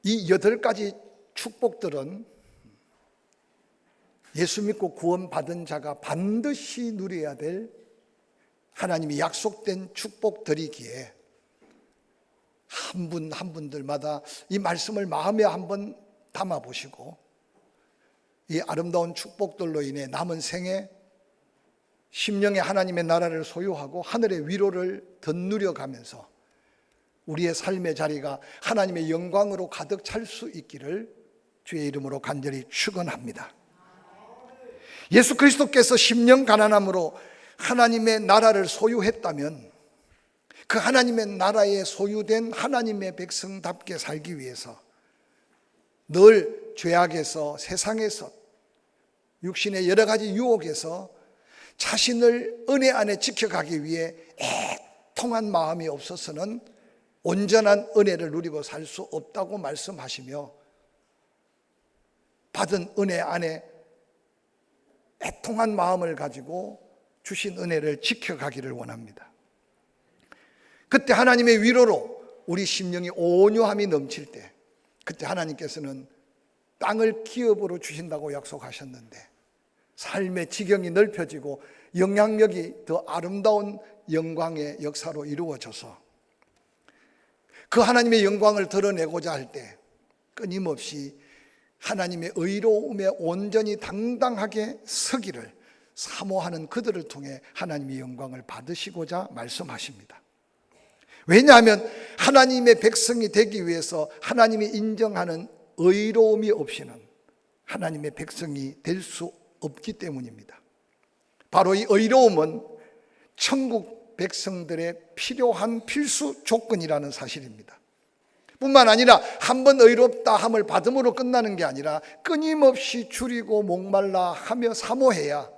이 8가지 축복들은 예수 믿고 구원받은 자가 반드시 누려야 될 하나님이 약속된 축복들이기에 한 분 한 분들마다 이 말씀을 마음에 한번 담아보시고 이 아름다운 축복들로 인해 남은 생에 심령의 하나님의 나라를 소유하고 하늘의 위로를 덧누려가면서 우리의 삶의 자리가 하나님의 영광으로 가득 찰 수 있기를 주의 이름으로 간절히 축원합니다. 예수 그리스도께서 심령 가난함으로 하나님의 나라를 소유했다면 그 하나님의 나라에 소유된 하나님의 백성답게 살기 위해서 늘 죄악에서, 세상에서, 육신의 여러 가지 유혹에서 자신을 은혜 안에 지켜가기 위해 애통한 마음이 없어서는 온전한 은혜를 누리고 살 수 없다고 말씀하시며 받은 은혜 안에 애통한 마음을 가지고 주신 은혜를 지켜가기를 원합니다. 그때 하나님의 위로로 우리 심령이 온유함이 넘칠 때 그때 하나님께서는 땅을 기업으로 주신다고 약속하셨는데 삶의 지경이 넓혀지고 영향력이 더 아름다운 영광의 역사로 이루어져서 그 하나님의 영광을 드러내고자 할 때 끊임없이 하나님의 의로움에 온전히 당당하게 서기를 사모하는 그들을 통해 하나님의 영광을 받으시고자 말씀하십니다. 왜냐하면 하나님의 백성이 되기 위해서 하나님이 인정하는 의로움이 없이는 하나님의 백성이 될 수 없기 때문입니다. 바로 이 의로움은 천국 백성들의 필요한 필수 조건이라는 사실입니다. 뿐만 아니라 한 번 의롭다 함을 받음으로 끝나는 게 아니라 끊임없이 줄이고 목말라 하며 사모해야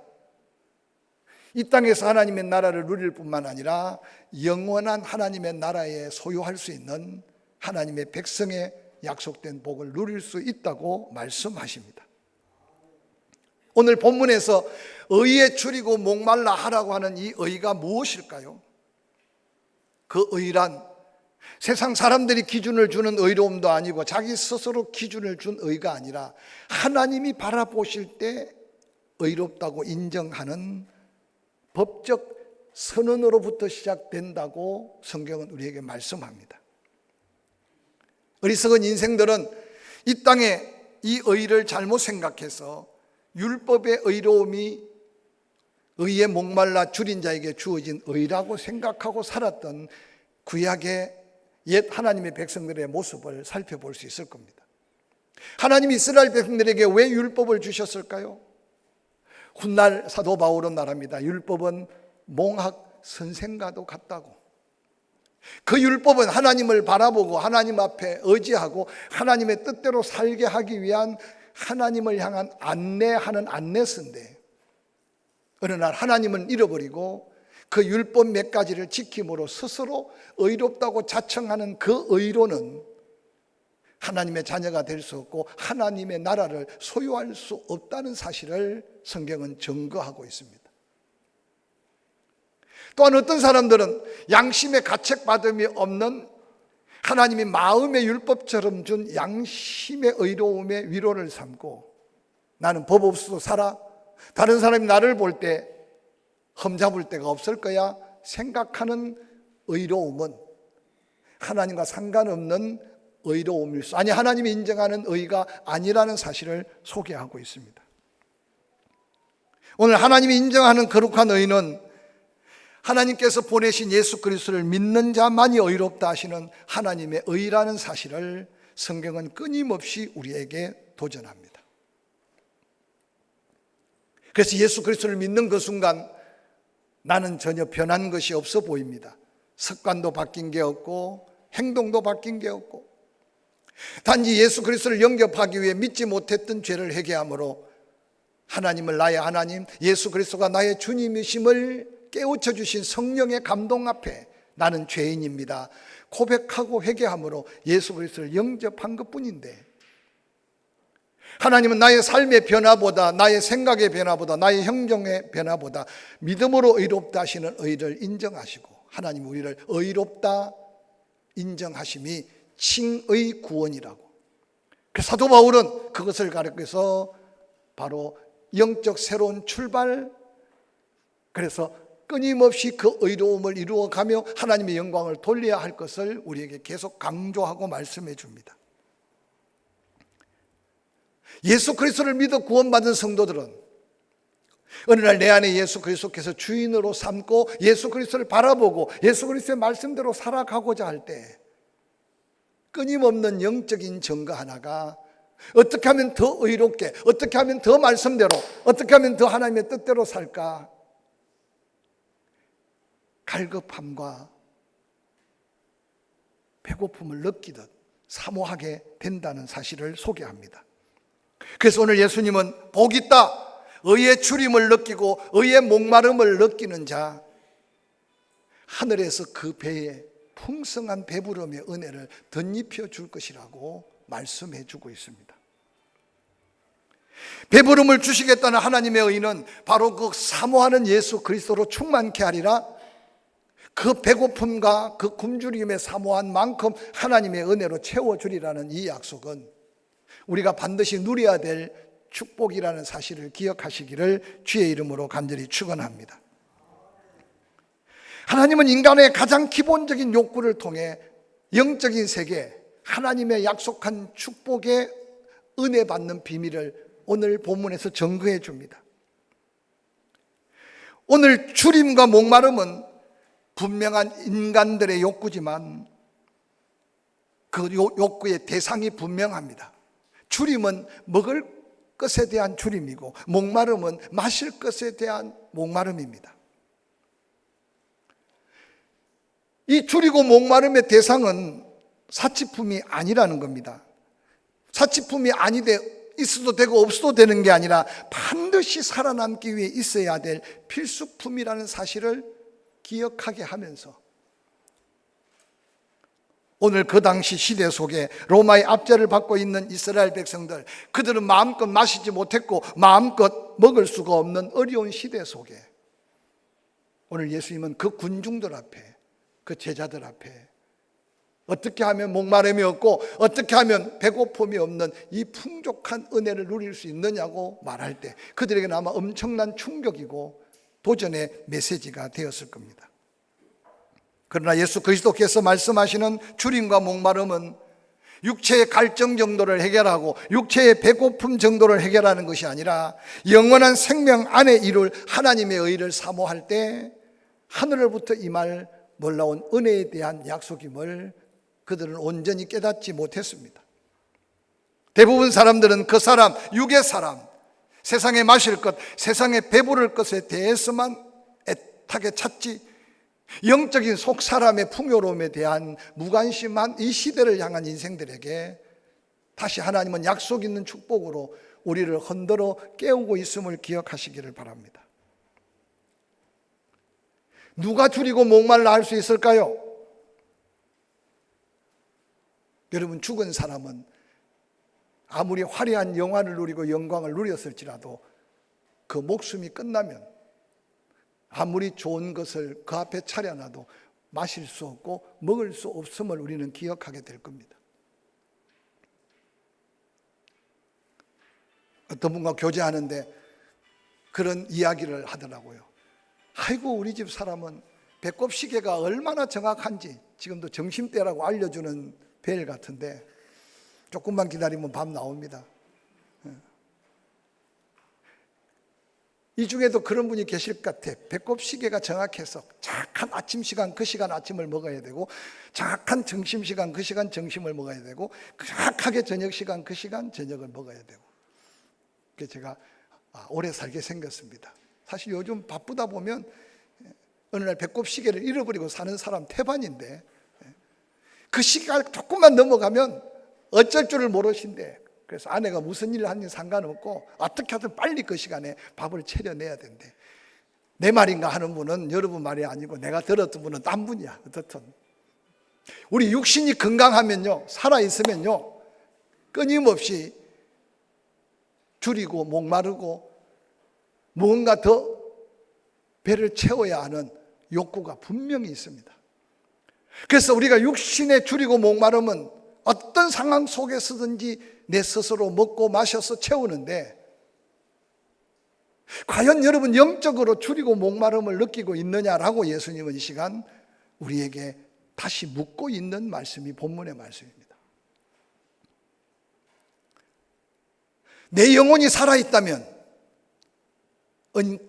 이 땅에서 하나님의 나라를 누릴 뿐만 아니라 영원한 하나님의 나라에 소유할 수 있는 하나님의 백성의 약속된 복을 누릴 수 있다고 말씀하십니다. 오늘 본문에서 의에 줄이고 목말라 하라고 하는 이 의가 무엇일까요? 그 의란 세상 사람들이 기준을 주는 의로움도 아니고 자기 스스로 기준을 준 의가 아니라 하나님이 바라보실 때 의롭다고 인정하는 법적 선언으로부터 시작된다고 성경은 우리에게 말씀합니다. 어리석은 인생들은 이 땅에 이 의를 잘못 생각해서 율법의 의로움이 의에 목말라 줄인 자에게 주어진 의라고 생각하고 살았던 구약의 옛 하나님의 백성들의 모습을 살펴볼 수 있을 겁니다. 하나님이 이스라엘 백성들에게 왜 율법을 주셨을까요? 훗날 사도 바울은 말합니다. 율법은 몽학 선생과도 같다고. 그 율법은 하나님을 바라보고 하나님 앞에 의지하고 하나님의 뜻대로 살게 하기 위한 하나님을 향한 안내하는 안내서인데 어느 날 하나님은 잃어버리고 그 율법 몇 가지를 지킴으로 스스로 의롭다고 자청하는 그 의로는 하나님의 자녀가 될 수 없고 하나님의 나라를 소유할 수 없다는 사실을 성경은 증거하고 있습니다. 또한 어떤 사람들은 양심의 가책받음이 없는 하나님이 마음의 율법처럼 준 양심의 의로움의 위로를 삼고 나는 법 없어도 살아, 다른 사람이 나를 볼 때 흠잡을 데가 없을 거야 생각하는 의로움은 하나님과 상관없는 의로움일 수, 아니 하나님이 인정하는 의가 아니라는 사실을 소개하고 있습니다. 오늘 하나님이 인정하는 거룩한 의는 하나님께서 보내신 예수 그리스도를 믿는 자만이 의롭다 하시는 하나님의 의라는 사실을 성경은 끊임없이 우리에게 도전합니다. 그래서 예수 그리스도를 믿는 그 순간 나는 전혀 변한 것이 없어 보입니다. 습관도 바뀐 게 없고 행동도 바뀐 게 없고 단지 예수 그리스도를 영접하기 위해 믿지 못했던 죄를 회개함으로 하나님을 나의 하나님, 예수 그리스도가 나의 주님이심을 깨우쳐 주신 성령의 감동 앞에 나는 죄인입니다 고백하고 회개함으로 예수 그리스도를 영접한 것뿐인데 하나님은 나의 삶의 변화보다 나의 생각의 변화보다 나의 행동의 변화보다 믿음으로 의롭다 하시는 의를 인정하시고 하나님 우리를 의롭다 인정하심이 칭의 구원이라고 그 사도 바울은 그것을 가르쳐서 바로 영적 새로운 출발, 그래서 끊임없이 그 의로움을 이루어가며 하나님의 영광을 돌려야 할 것을 우리에게 계속 강조하고 말씀해 줍니다. 예수 그리스도를 믿어 구원받은 성도들은 어느 날 내 안에 예수 그리스도께서 주인으로 삼고 예수 그리스도를 바라보고 예수 그리스도의 말씀대로 살아가고자 할 때 끊임없는 영적인 증거 하나가 어떻게 하면 더 의롭게, 어떻게 하면 더 말씀대로, 어떻게 하면 더 하나님의 뜻대로 살까? 갈급함과 배고픔을 느끼듯 사모하게 된다는 사실을 소개합니다. 그래서 오늘 예수님은 복 있다, 의의 주림을 느끼고 의의 목마름을 느끼는 자, 하늘에서 그 배에 풍성한 배부름의 은혜를 덧입혀 줄 것이라고 말씀해 주고 있습니다. 배부름을 주시겠다는 하나님의 의는 바로 그 사모하는 예수 그리스도로 충만케 하리라, 그 배고픔과 그 굶주림에 사모한 만큼 하나님의 은혜로 채워주리라는 이 약속은 우리가 반드시 누려야 될 축복이라는 사실을 기억하시기를 주의 이름으로 간절히 축원합니다. 하나님은 인간의 가장 기본적인 욕구를 통해 영적인 세계, 하나님의 약속한 축복의 은혜 받는 비밀을 오늘 본문에서 증거해 줍니다. 오늘 주림과 목마름은 분명한 인간들의 욕구지만 그 욕구의 대상이 분명합니다. 주림은 먹을 것에 대한 주림이고 목마름은 마실 것에 대한 목마름입니다. 이 주리고 목마름의 대상은 사치품이 아니라는 겁니다. 사치품이 있어도 되고 없어도 되는 게 아니라 반드시 살아남기 위해 있어야 될 필수품이라는 사실을 기억하게 하면서 오늘 그 당시 시대 속에 로마의 압제를 받고 있는 이스라엘 백성들, 그들은 마음껏 마시지 못했고 마음껏 먹을 수가 없는 어려운 시대 속에 오늘 예수님은 그 군중들 앞에, 그 제자들 앞에 어떻게 하면 목마름이 없고 어떻게 하면 배고픔이 없는 이 풍족한 은혜를 누릴 수 있느냐고 말할 때 그들에게는 아마 엄청난 충격이고 도전의 메시지가 되었을 겁니다. 그러나 예수 그리스도께서 말씀하시는 주림과 목마름은 육체의 갈증 정도를 해결하고 육체의 배고픔 정도를 해결하는 것이 아니라 영원한 생명 안에 이룰 하나님의 의를 사모할 때 하늘로부터 임할 놀라운 은혜에 대한 약속임을 그들은 온전히 깨닫지 못했습니다. 대부분 사람들은 그 사람, 육의 사람, 세상에 마실 것, 세상에 배부를 것에 대해서만 애타게 찾지 영적인 속 사람의 풍요로움에 대한 무관심한 이 시대를 향한 인생들에게 다시 하나님은 약속 있는 축복으로 우리를 흔들어 깨우고 있음을 기억하시기를 바랍니다. 누가 줄이고 목말라 할 수 있을까요? 여러분, 죽은 사람은 아무리 화려한 영화를 누리고 영광을 누렸을지라도 그 목숨이 끝나면 아무리 좋은 것을 그 앞에 차려놔도 마실 수 없고 먹을 수 없음을 우리는 기억하게 될 겁니다. 어떤 분과 교제하는데 그런 이야기를 하더라고요. 아이고, 우리 집 사람은 배꼽 시계가 얼마나 정확한지 지금도 정심대라고 알려주는 벨 같은데 조금만 기다리면 밤 나옵니다. 이 중에도 그런 분이 계실 것 같아. 배꼽 시계가 정확해서 정확한 아침 시간 그 시간 아침을 먹어야 되고 정확한 점심 시간 그 시간 점심을 먹어야 되고 정확하게 저녁 시간 그 시간 저녁을 먹어야 되고. 그래서 제가 오래 살게 생겼습니다. 사실 요즘 바쁘다 보면 어느 날 배꼽 시계를 잃어버리고 사는 사람 태반인데 그 시간 조금만 넘어가면 어쩔 줄을 모르신대. 그래서 아내가 무슨 일을 하는지 상관없고 어떻게 하든 빨리 그 시간에 밥을 차려내야 된대. 내 말인가 하는 분은 여러분 말이 아니고 내가 들었던 분은 딴 분이야. 어떻든 우리 육신이 건강하면요, 살아있으면요, 끊임없이 줄이고 목마르고 무언가 더 배를 채워야 하는 욕구가 분명히 있습니다. 그래서 우리가 육신에 줄이고 목마름은 어떤 상황 속에서든지 내 스스로 먹고 마셔서 채우는데, 과연 여러분 영적으로 줄이고 목마름을 느끼고 있느냐라고 예수님은 이 시간 우리에게 다시 묻고 있는 말씀이 본문의 말씀입니다. 내 영혼이 살아있다면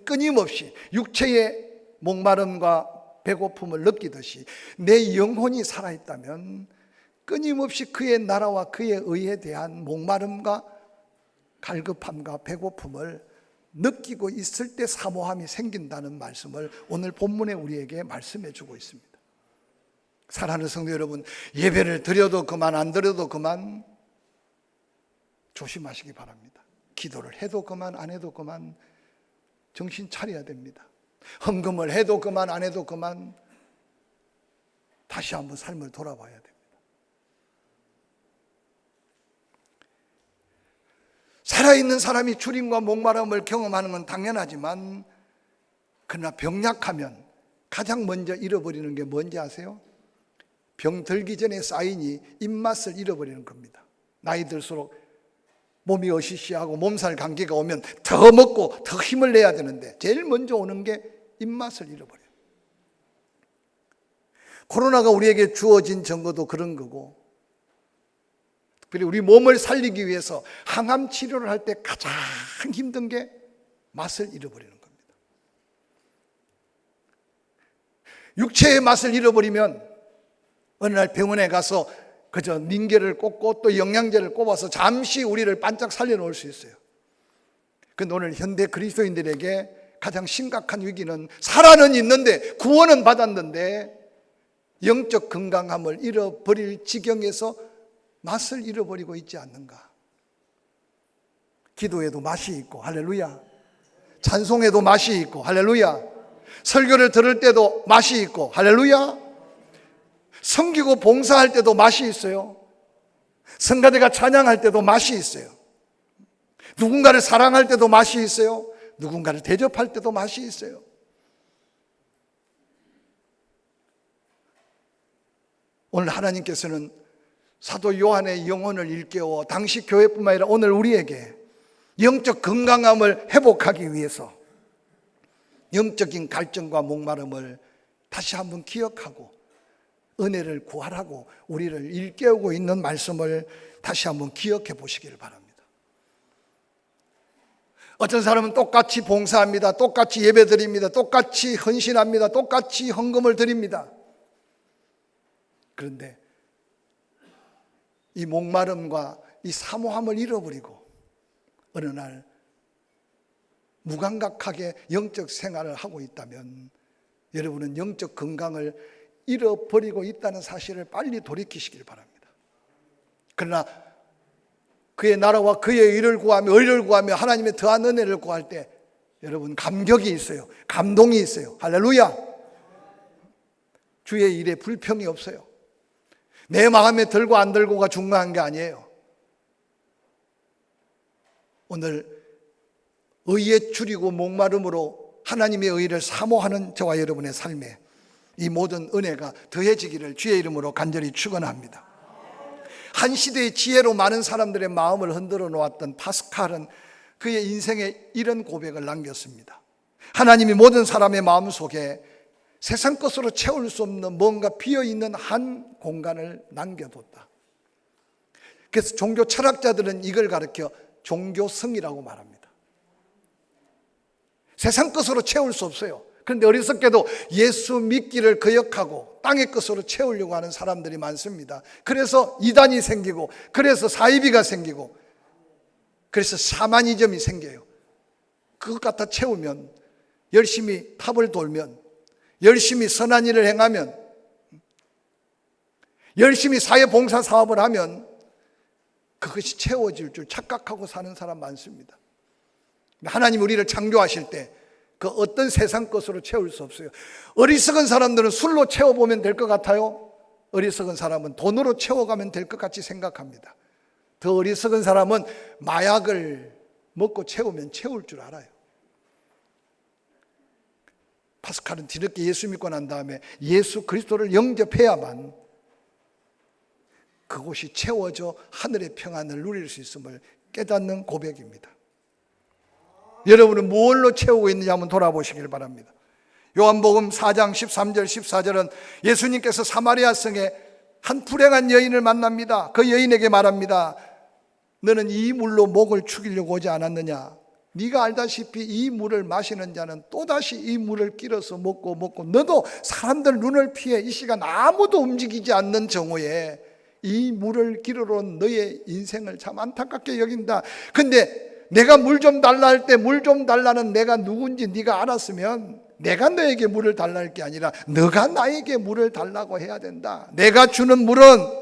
끊임없이 육체의 목마름과 배고픔을 느끼듯이 내 영혼이 살아있다면 끊임없이 그의 나라와 그의 의에 대한 목마름과 갈급함과 배고픔을 느끼고 있을 때 사모함이 생긴다는 말씀을 오늘 본문에 우리에게 말씀해 주고 있습니다. 사랑하는 성도 여러분, 예배를 드려도 그만 안 드려도 그만 조심하시기 바랍니다. 기도를 해도 그만 안 해도 그만 정신 차려야 됩니다. 헌금을 해도 그만 안 해도 그만 다시 한번 삶을 돌아봐야 됩니다. 살아있는 사람이 주림과 목마름을 경험하는 건 당연하지만, 그러나 병약하면 가장 먼저 잃어버리는 게 뭔지 아세요? 병 들기 전에 사인이 입맛을 잃어버리는 겁니다. 나이 들수록 몸이 어시시하고 몸살 감기가 오면 더 먹고 더 힘을 내야 되는데 제일 먼저 오는 게 입맛을 잃어버려요. 코로나가 우리에게 주어진 증거도 그런 거고, 특별히 우리 몸을 살리기 위해서 항암 치료를 할 때 가장 힘든 게 맛을 잃어버리는 겁니다. 육체의 맛을 잃어버리면 어느 날 병원에 가서 그저 닌겔을 꽂고 또 영양제를 꼽아서 잠시 우리를 반짝 살려놓을 수 있어요. 그런데 오늘 현대 그리스도인들에게 가장 심각한 위기는, 살아는 있는데 구원은 받았는데 영적 건강함을 잃어버릴 지경에서 맛을 잃어버리고 있지 않는가. 기도에도 맛이 있고 할렐루야, 찬송에도 맛이 있고 할렐루야, 설교를 들을 때도 맛이 있고 할렐루야, 섬기고 봉사할 때도 맛이 있어요. 성가대가 찬양할 때도 맛이 있어요. 누군가를 사랑할 때도 맛이 있어요. 누군가를 대접할 때도 맛이 있어요. 오늘 하나님께서는 사도 요한의 영혼을 일깨워 당시 교회뿐만 아니라 오늘 우리에게 영적 건강함을 회복하기 위해서 영적인 갈증과 목마름을 다시 한번 기억하고 은혜를 구하라고 우리를 일깨우고 있는 말씀을 다시 한번 기억해 보시기를 바랍니다. 어떤 사람은 똑같이 봉사합니다. 똑같이 예배드립니다. 똑같이 헌신합니다. 똑같이 헌금을 드립니다. 그런데 이 목마름과 이 사모함을 잃어버리고 어느 날 무감각하게 영적 생활을 하고 있다면 여러분은 영적 건강을 잃어버리고 있다는 사실을 빨리 돌이키시길 바랍니다. 그러나 그의 나라와 그의 의를 구하며 하나님의 더한 은혜를 구할 때 여러분 감격이 있어요. 감동이 있어요. 할렐루야. 주의 일에 불평이 없어요. 내 마음에 들고 안 들고가 중요한 게 아니에요. 오늘 의에 줄이고 목마름으로 하나님의 의를 사모하는 저와 여러분의 삶에 이 모든 은혜가 더해지기를 주의 이름으로 간절히 축원합니다. 한 시대의 지혜로 많은 사람들의 마음을 흔들어 놓았던 파스칼은 그의 인생에 이런 고백을 남겼습니다. 하나님이 모든 사람의 마음 속에 세상 것으로 채울 수 없는 뭔가 비어있는 한 공간을 남겨뒀다. 그래서 종교 철학자들은 이걸 가르쳐 종교성이라고 말합니다. 세상 것으로 채울 수 없어요. 그런데 어리석게도 예수 믿기를 거역하고 땅의 것으로 채우려고 하는 사람들이 많습니다. 그래서 이단이 생기고, 그래서 사이비가 생기고, 그래서 샤머니즘이 생겨요. 그것 갖다 채우면, 열심히 탑을 돌면, 열심히 선한 일을 행하면, 열심히 사회봉사 사업을 하면 그것이 채워질 줄 착각하고 사는 사람 많습니다. 하나님 우리를 창조하실 때 그 어떤 세상 것으로 채울 수 없어요. 어리석은 사람들은 술로 채워보면 될 것 같아요. 어리석은 사람은 돈으로 채워가면 될 것 같이 생각합니다. 더 어리석은 사람은 마약을 먹고 채우면 채울 줄 알아요. 파스칼은 뒤늦게 예수 믿고 난 다음에 예수 그리스도를 영접해야만 그곳이 채워져 하늘의 평안을 누릴 수 있음을 깨닫는 고백입니다. 여러분은 무엇로 채우고 있는지 한번 돌아보시길 바랍니다. 요한복음 4장 13절 14절은 예수님께서 사마리아 성에 한 불행한 여인을 만납니다. 그 여인에게 말합니다. 너는 이 물로 목을 축이려고 오지 않았느냐? 네가 알다시피 이 물을 마시는 자는 또다시 이 물을 길어서 먹고 너도 사람들 눈을 피해 이 시간 아무도 움직이지 않는 정오에 이 물을 길어로 온 너의 인생을 참 안타깝게 여긴다. 근데 내가 물 좀 달라 할 때 물 좀 달라는 내가 누군지 네가 알았으면 내가 너에게 물을 달라 할 게 아니라 너가 나에게 물을 달라고 해야 된다. 내가 주는 물은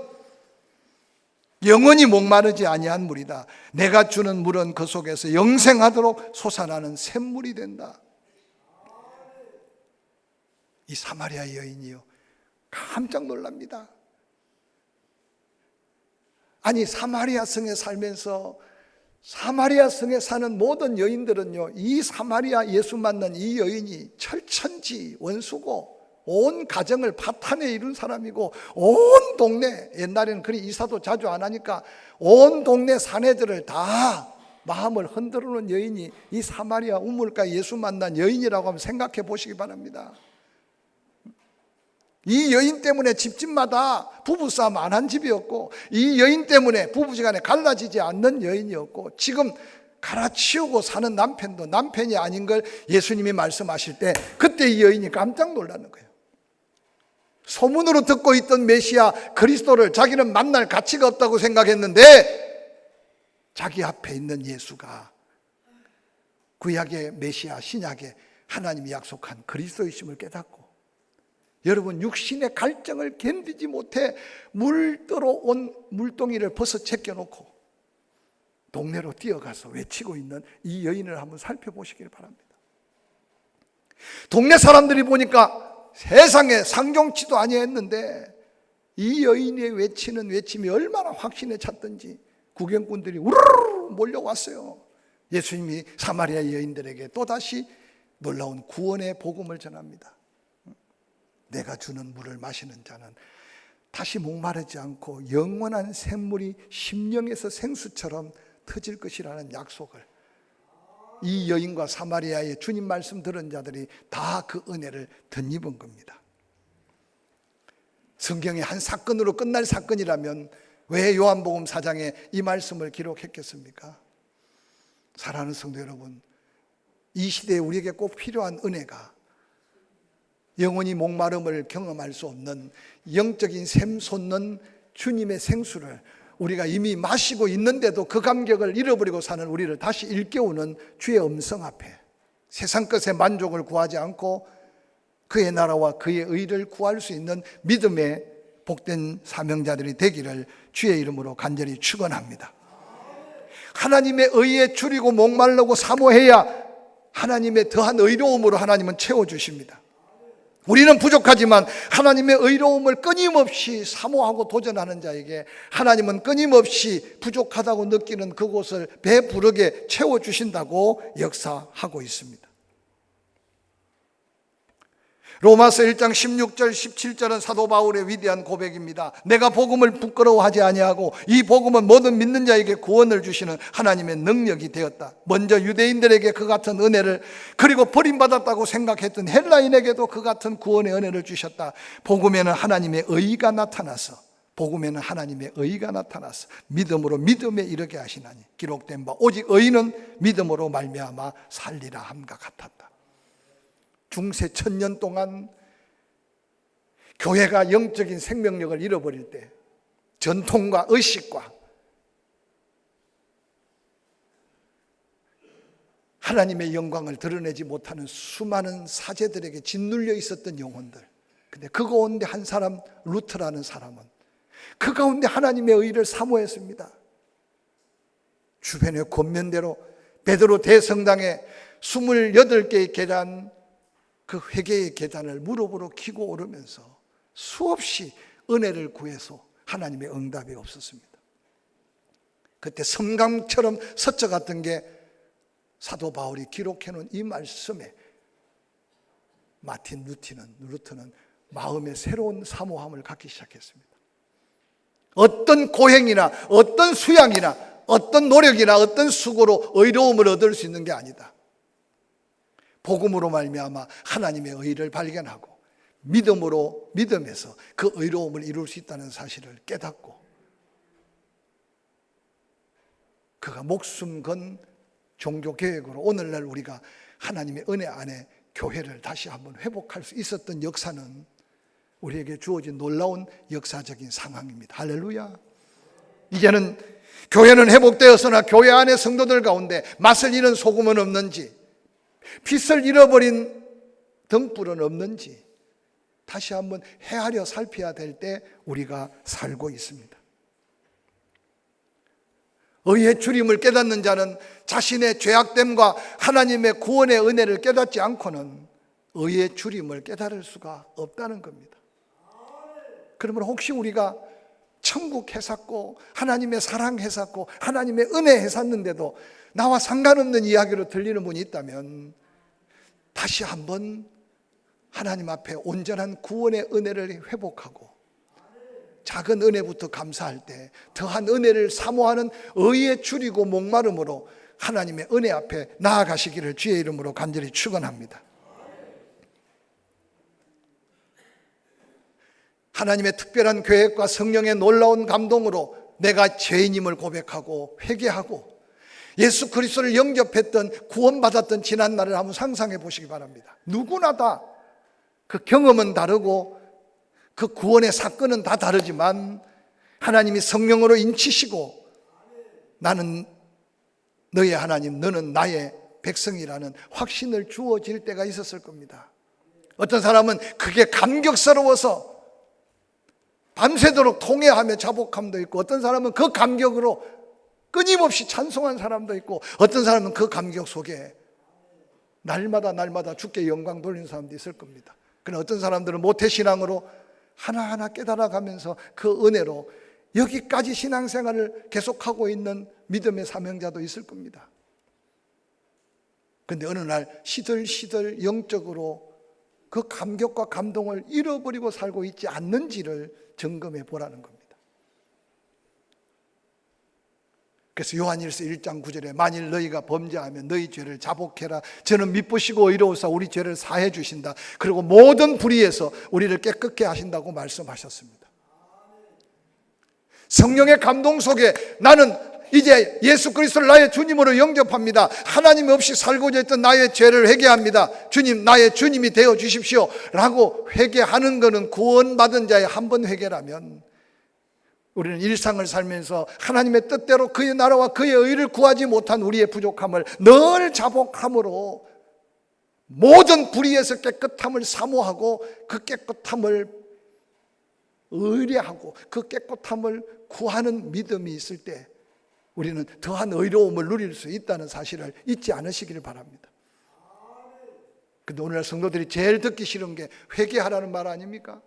영원히 목마르지 아니한 물이다. 내가 주는 물은 그 속에서 영생하도록 솟아나는 샘물이 된다. 이 사마리아 여인이요, 깜짝 놀랍니다. 아니, 사마리아 성에 살면서 사마리아 성에 사는 모든 여인들은요, 이 사마리아 예수 만난 이 여인이 철천지 원수고 온 가정을 파탄에 이룬 사람이고 온 동네, 옛날에는 그리 이사도 자주 안 하니까 온 동네 사내들을 다 마음을 흔들어 놓은 여인이 이 사마리아 우물가 예수 만난 여인이라고 하면 생각해 보시기 바랍니다. 이 여인 때문에 집집마다 부부싸움 안 한 집이었고, 이 여인 때문에 부부지간에 갈라지지 않는 여인이었고, 지금 갈아치우고 사는 남편도 남편이 아닌 걸 예수님이 말씀하실 때 그때 이 여인이 깜짝 놀라는 거예요. 소문으로 듣고 있던 메시아 그리스도를 자기는 만날 가치가 없다고 생각했는데 자기 앞에 있는 예수가 구약의 메시아, 신약의 하나님이 약속한 그리스도이심을 깨닫고, 여러분, 육신의 갈증을 견디지 못해 물들어 온 물동이를 벗어 제껴놓고 동네로 뛰어가서 외치고 있는 이 여인을 한번 살펴보시길 바랍니다. 동네 사람들이 보니까 세상에 상종치도 아니했는데 이 여인의 외치는 외침이 얼마나 확신에 찼던지 구경꾼들이 우르르 몰려왔어요. 예수님이 사마리아 여인들에게 또다시 놀라운 구원의 복음을 전합니다. 내가 주는 물을 마시는 자는 다시 목마르지 않고 영원한 샘물이 심령에서 생수처럼 터질 것이라는 약속을 이 여인과 사마리아의 주님 말씀 들은 자들이 다 그 은혜를 덧입은 겁니다. 성경의 한 사건으로 끝날 사건이라면 왜 요한복음 4장에 이 말씀을 기록했겠습니까? 사랑하는 성도 여러분, 이 시대에 우리에게 꼭 필요한 은혜가 영원히 목마름을 경험할 수 없는 영적인 샘 솟는 주님의 생수를 우리가 이미 마시고 있는데도 그 감격을 잃어버리고 사는 우리를 다시 일깨우는 주의 음성 앞에 세상 것에 만족을 구하지 않고 그의 나라와 그의 의를 구할 수 있는 믿음의 복된 사명자들이 되기를 주의 이름으로 간절히 축원합니다. 하나님의 의에 줄이고 목마르고 사모해야 하나님의 더한 의로움으로 하나님은 채워주십니다. 우리는 부족하지만 하나님의 의로움을 끊임없이 사모하고 도전하는 자에게 하나님은 끊임없이 부족하다고 느끼는 그곳을 배부르게 채워주신다고 역사하고 있습니다. 로마서 1장 16절 17절은 사도 바울의 위대한 고백입니다. 내가 복음을 부끄러워하지 아니하고 이 복음은 모든 믿는 자에게 구원을 주시는 하나님의 능력이 되었다. 먼저 유대인들에게 그 같은 은혜를, 그리고 버림받았다고 생각했던 헬라인에게도 그 같은 구원의 은혜를 주셨다. 복음에는 하나님의 의가 나타나서 믿음으로 믿음에 이르게 하시나니 기록된 바 오직 의인은 믿음으로 말미암아 살리라 함과 같았다. 중세 1000년 동안 교회가 영적인 생명력을 잃어버릴 때 전통과 의식과 하나님의 영광을 드러내지 못하는 수많은 사제들에게 짓눌려 있었던 영혼들, 근데 그 가운데 한 사람, 루트라는 사람은 그 가운데 하나님의 의를 사모했습니다. 주변의 권면대로 베드로 대성당에 28개의 계단, 그 회개의 계단을 무릎으로 키고 오르면서 수없이 은혜를 구해서 하나님의 응답이 없었습니다. 그때 섬광처럼 스쳐갔던 게 사도 바울이 기록해놓은 이 말씀에 마틴 루트는 마음의 새로운 사모함을 갖기 시작했습니다. 어떤 고행이나 어떤 수양이나 어떤 노력이나 어떤 수고로 의로움을 얻을 수 있는 게 아니다. 복음으로 말미암아 하나님의 의를 발견하고 믿음에서 그 의로움을 이룰 수 있다는 사실을 깨닫고 그가 목숨 건 종교 계획으로 오늘날 우리가 하나님의 은혜 안에 교회를 다시 한번 회복할 수 있었던 역사는 우리에게 주어진 놀라운 역사적인 상황입니다. 할렐루야. 이제는 교회는 회복되었으나 교회 안의 성도들 가운데 맛을 잃은 소금은 없는지, 빛을 잃어버린 등불은 없는지 다시 한번 헤아려 살펴야 될 때 우리가 살고 있습니다. 의의 주림을 깨닫는 자는 자신의 죄악됨과 하나님의 구원의 은혜를 깨닫지 않고는 의의 주림을 깨달을 수가 없다는 겁니다. 그러면 혹시 우리가 천국 해샀고 하나님의 사랑 해샀고 하나님의 은혜 해샀는데도 나와 상관없는 이야기로 들리는 분이 있다면 다시 한번 하나님 앞에 온전한 구원의 은혜를 회복하고 작은 은혜부터 감사할 때 더한 은혜를 사모하는 의에 줄이고 목마름으로 하나님의 은혜 앞에 나아가시기를 주의 이름으로 간절히 축원합니다. 하나님의 특별한 계획과 성령의 놀라운 감동으로 내가 죄인임을 고백하고 회개하고 예수 그리스도를 영접했던 구원받았던 지난 날을 한번 상상해 보시기 바랍니다. 누구나 다 그 경험은 다르고 그 구원의 사건은 다 다르지만 하나님이 성령으로 인치시고 나는 너의 하나님, 너는 나의 백성이라는 확신을 주어질 때가 있었을 겁니다. 어떤 사람은 그게 감격스러워서 밤새도록 통회하며 자복함도 있고, 어떤 사람은 그 감격으로 끊임없이 찬송한 사람도 있고, 어떤 사람은 그 감격 속에 날마다 주께 영광 돌리는 사람도 있을 겁니다. 그러나 어떤 사람들은 모태신앙으로 하나하나 깨달아가면서 그 은혜로 여기까지 신앙생활을 계속하고 있는 믿음의 사명자도 있을 겁니다. 그런데 어느 날 시들시들 영적으로 그 감격과 감동을 잃어버리고 살고 있지 않는지를 점검해 보라는 겁니다. 그래서 요한일서 1장 9절에 만일 너희가 범죄하면 너희 죄를 자복해라. 저는 미쁘시고 의로우사 우리 죄를 사해 주신다. 그리고 모든 불의에서 우리를 깨끗게 하신다고 말씀하셨습니다. 성령의 감동 속에 나는 이제 예수 그리스도를 나의 주님으로 영접합니다. 하나님 없이 살고자 했던 나의 죄를 회개합니다. 주님, 나의 주님이 되어 주십시오 라고 회개하는 것은 구원받은 자의 한 번 회개라면, 우리는 일상을 살면서 하나님의 뜻대로 그의 나라와 그의 의를 구하지 못한 우리의 부족함을 늘 자복함으로 모든 불의에서 깨끗함을 사모하고 그 깨끗함을 의뢰하고 그 깨끗함을 구하는 믿음이 있을 때 우리는 더한 의로움을 누릴 수 있다는 사실을 잊지 않으시기를 바랍니다. 근데 오늘날 성도들이 제일 듣기 싫은 게 회개하라는 말 아닙니까?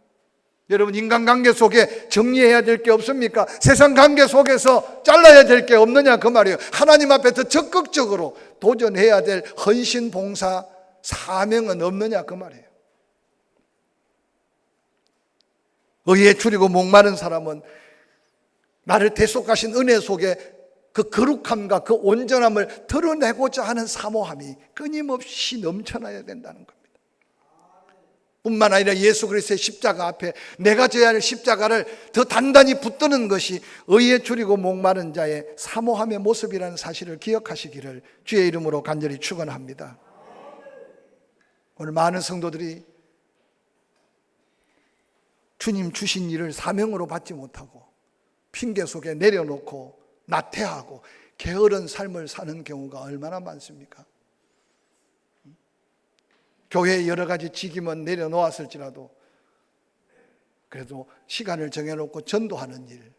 여러분, 인간관계 속에 정리해야 될 게 없습니까? 세상 관계 속에서 잘라야 될 게 없느냐 그 말이에요. 하나님 앞에 더 적극적으로 도전해야 될 헌신, 봉사, 사명은 없느냐 그 말이에요. 의에 줄이고 목마른 사람은 나를 대속하신 은혜 속에 그 거룩함과 그 온전함을 드러내고자 하는 사모함이 끊임없이 넘쳐나야 된다는 겁니다. 뿐만 아니라 예수 그리스도의 십자가 앞에 내가 져야 할 십자가를 더 단단히 붙드는 것이 의에 줄이고 목마른 자의 사모함의 모습이라는 사실을 기억하시기를 주의 이름으로 간절히 축원합니다. 오늘 많은 성도들이 주님 주신 일을 사명으로 받지 못하고 핑계 속에 내려놓고 나태하고 게으른 삶을 사는 경우가 얼마나 많습니까? 교회에 여러 가지 직임은 내려놓았을지라도 그래도 시간을 정해놓고 전도하는 일,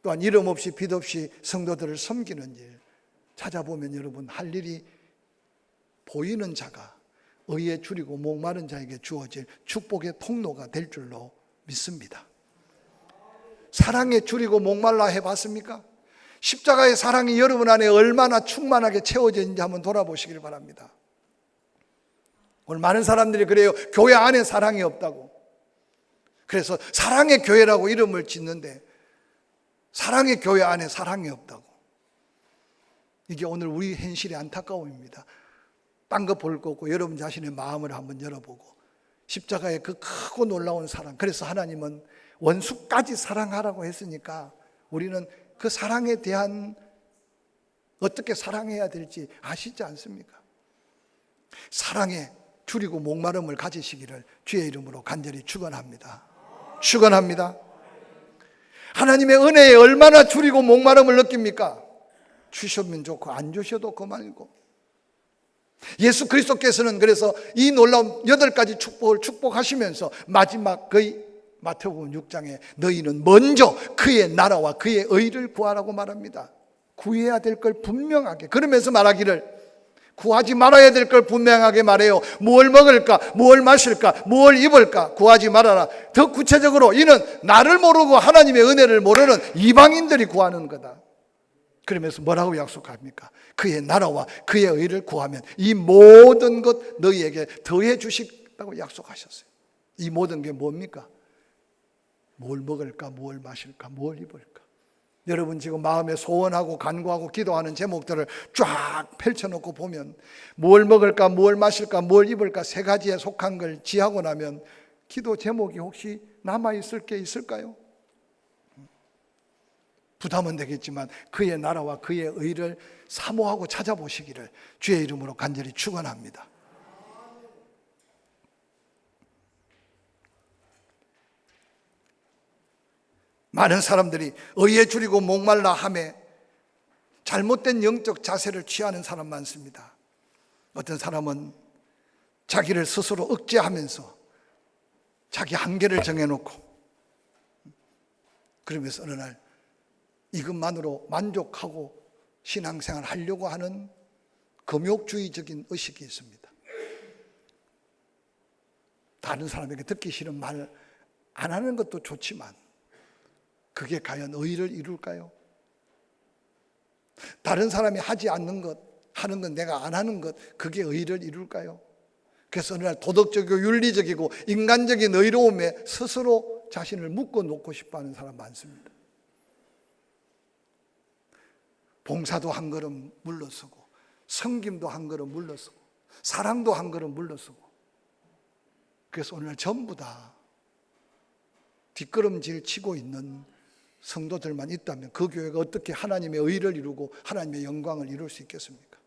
또한 이름 없이 빛 없이 성도들을 섬기는 일 찾아보면 여러분, 할 일이 보이는 자가 의에 줄이고 목마른 자에게 주어질 축복의 통로가 될 줄로 믿습니다. 사랑에 줄이고 목말라 해봤습니까? 십자가의 사랑이 여러분 안에 얼마나 충만하게 채워져 있는지 한번 돌아보시길 바랍니다. 오늘 많은 사람들이 그래요. 교회 안에 사랑이 없다고. 그래서 사랑의 교회라고 이름을 짓는데 사랑의 교회 안에 사랑이 없다고. 이게 오늘 우리 현실의 안타까움입니다. 딴 거 볼 거 없고 여러분 자신의 마음을 한번 열어보고 십자가의 그 크고 놀라운 사랑, 그래서 하나님은 원수까지 사랑하라고 했으니까 우리는 그 사랑에 대한 어떻게 사랑해야 될지 아시지 않습니까? 사랑에 줄이고 목마름을 가지시기를 주의 이름으로 간절히 축원합니다. 축원합니다. 하나님의 은혜에 얼마나 줄이고 목마름을 느낍니까? 주시면 좋고 안 주셔도 그만이고. 예수 그리스도께서는 그래서 이 놀라운 8가지 축복을 축복하시면서 마지막 거의 마태복음 6장에 너희는 먼저 그의 나라와 그의 의를 구하라고 말합니다. 구해야 될 걸 분명하게, 그러면서 말하기를 구하지 말아야 될 걸 분명하게 말해요. 뭘 먹을까, 뭘 마실까, 뭘 입을까 구하지 말아라. 더 구체적으로 이는 나를 모르고 하나님의 은혜를 모르는 이방인들이 구하는 거다. 그러면서 뭐라고 약속합니까? 그의 나라와 그의 의를 구하면 이 모든 것 너희에게 더해 주시다고 약속하셨어요. 이 모든 게 뭡니까? 뭘 먹을까, 뭘 마실까, 뭘 입을까. 여러분 지금 마음에 소원하고 간구하고 기도하는 제목들을 쫙 펼쳐놓고 보면 뭘 먹을까, 뭘 마실까, 뭘 입을까 3가지에 속한 걸 지하고 나면 기도 제목이 혹시 남아있을 게 있을까요? 부담은 되겠지만 그의 나라와 그의 의를 사모하고 찾아보시기를 주의 이름으로 간절히 축원합니다. 많은 사람들이 의에 줄이고 목말라 함에 잘못된 영적 자세를 취하는 사람 많습니다. 어떤 사람은 자기를 스스로 억제하면서 자기 한계를 정해놓고 그러면서 어느 날 이것만으로 만족하고 신앙생활을 하려고 하는 금욕주의적인 의식이 있습니다. 다른 사람에게 듣기 싫은 말 안 하는 것도 좋지만 그게 과연 의를 이룰까요? 다른 사람이 하지 않는 것, 하는 건 내가 안 하는 것, 그게 의를 이룰까요? 그래서 어느 날 도덕적이고 윤리적이고 인간적인 의로움에 스스로 자신을 묶어놓고 싶어하는 사람 많습니다. 봉사도 한 걸음 물러서고 섬김도 한 걸음 물러서고 사랑도 한 걸음 물러서고, 그래서 오늘 전부 다 뒷걸음질 치고 있는 성도들만 있다면 그 교회가 어떻게 하나님의 의를 이루고 하나님의 영광을 이룰 수 있겠습니까?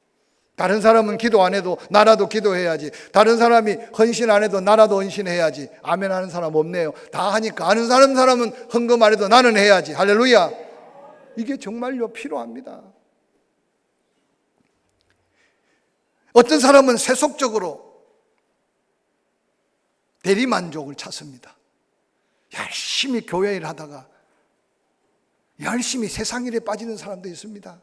다른 사람은 기도 안 해도 나라도 기도해야지, 다른 사람이 헌신 안 해도 나라도 헌신해야지. 아멘 하는 사람 없네요. 다 하니까. 아는 사람은 헌금 안 해도 나는 해야지. 할렐루야. 이게 정말로 필요합니다. 어떤 사람은 세속적으로 대리만족을 찾습니다. 열심히 교회 일 하다가 열심히 세상 일에 빠지는 사람도 있습니다.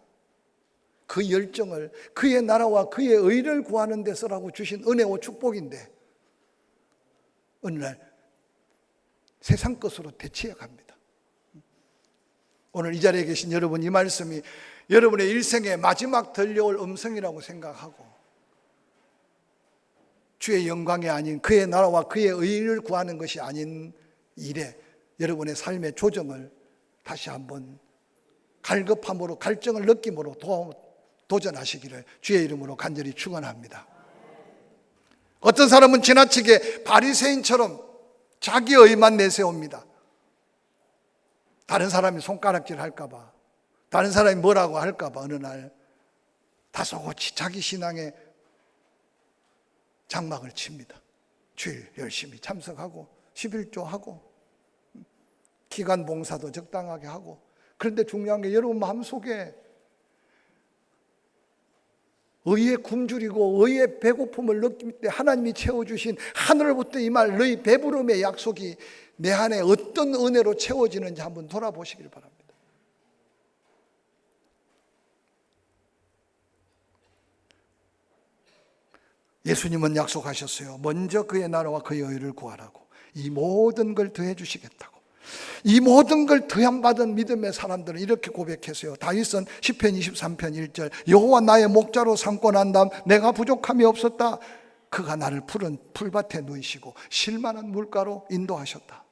그 열정을 그의 나라와 그의 의를 구하는 데 쓰라고 주신 은혜와 축복인데 어느 날 세상 것으로 대체해 갑니다. 오늘 이 자리에 계신 여러분, 이 말씀이 여러분의 일생의 마지막 들려올 음성이라고 생각하고 주의 영광이 아닌 그의 나라와 그의 의를 구하는 것이 아닌 일에 여러분의 삶의 조정을 다시 한번 갈급함으로, 갈증을 느낌으로 도전하시기를 주의 이름으로 간절히 축원합니다. 어떤 사람은 지나치게 바리새인처럼 자기 의만 내세웁니다. 다른 사람이 손가락질 할까 봐, 다른 사람이 뭐라고 할까 봐 어느 날 다소곳이 자기 신앙에 장막을 칩니다. 주일 열심히 참석하고 11조하고 기간 봉사도 적당하게 하고, 그런데 중요한 게 여러분 마음속에 의에 굶주리고 의의 배고픔을 느낄 때 하나님이 채워주신 하늘로부터 임할 너희 배부름의 약속이 내 안에 어떤 은혜로 채워지는지 한번 돌아보시길 바랍니다. 예수님은 약속하셨어요. 먼저 그의 나라와 그의 의를 구하라고. 이 모든 걸 더해 주시겠다고. 이 모든 걸 더함받은 믿음의 사람들은 이렇게 고백했어요. 다윗은 시편 23편 1절 여호와 나의 목자로 삼고 난 다음 내가 부족함이 없었다. 그가 나를 푸른 풀밭에 누이시고 실만한 물가로 인도하셨다.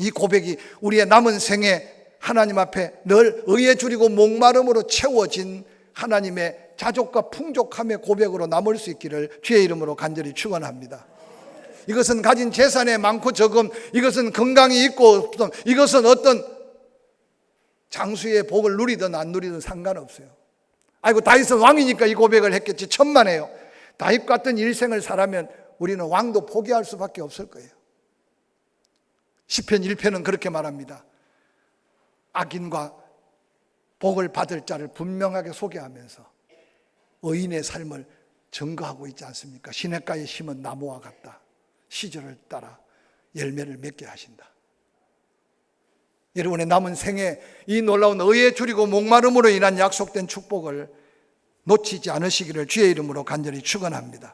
이 고백이 우리의 남은 생에 하나님 앞에 늘 의에 줄이고 목마름으로 채워진 하나님의 자족과 풍족함의 고백으로 남을 수 있기를 주의 이름으로 간절히 축원합니다. 이것은 가진 재산의 많고 적음, 이것은 건강이 있고 없음, 이것은 어떤 장수의 복을 누리든 안 누리든 상관없어요. 아이고 다윗은 왕이니까 이 고백을 했겠지. 천만에요. 다윗 같은 일생을 살아면 우리는 왕도 포기할 수밖에 없을 거예요. 시편 1편은 그렇게 말합니다. 악인과 복을 받을 자를 분명하게 소개하면서 의인의 삶을 증거하고 있지 않습니까? 시냇가에 심은 나무와 같다. 시절을 따라 열매를 맺게 하신다. 여러분의 남은 생에 이 놀라운 의에 줄이고 목마름으로 인한 약속된 축복을 놓치지 않으시기를 주의 이름으로 간절히 축원합니다.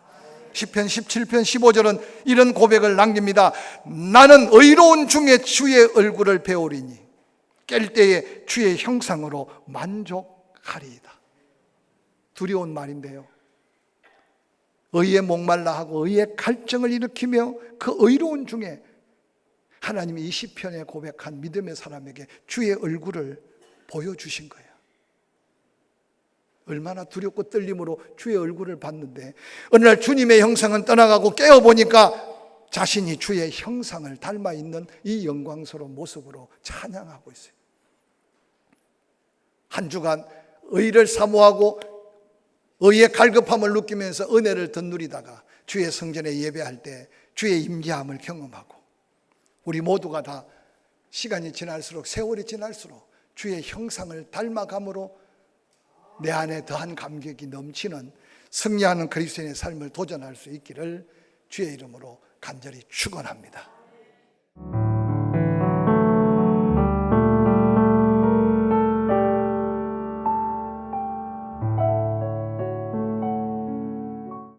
시편 17편 15절은 이런 고백을 남깁니다. 나는 의로운 중에 주의 얼굴을 배우리니 깰 때에 주의 형상으로 만족하리이다. 두려운 말인데요. 의에 목말라 하고 의의 갈증을 일으키며 그 의로운 중에 하나님이 이 시편에 고백한 믿음의 사람에게 주의 얼굴을 보여주신 거예요. 얼마나 두렵고 떨림으로 주의 얼굴을 봤는데 어느 날 주님의 형상은 떠나가고 깨어보니까 자신이 주의 형상을 닮아 있는 이 영광스러운 모습으로 찬양하고 있어요. 한 주간 의를 사모하고 의의 갈급함을 느끼면서 은혜를 더 누리다가 주의 성전에 예배할 때 주의 임재함을 경험하고 우리 모두가 다 시간이 지날수록 세월이 지날수록 주의 형상을 닮아감으로 내 안에 더한 감격이 넘치는 승리하는 그리스도인의 삶을 도전할 수 있기를 주의 이름으로 간절히 축원합니다.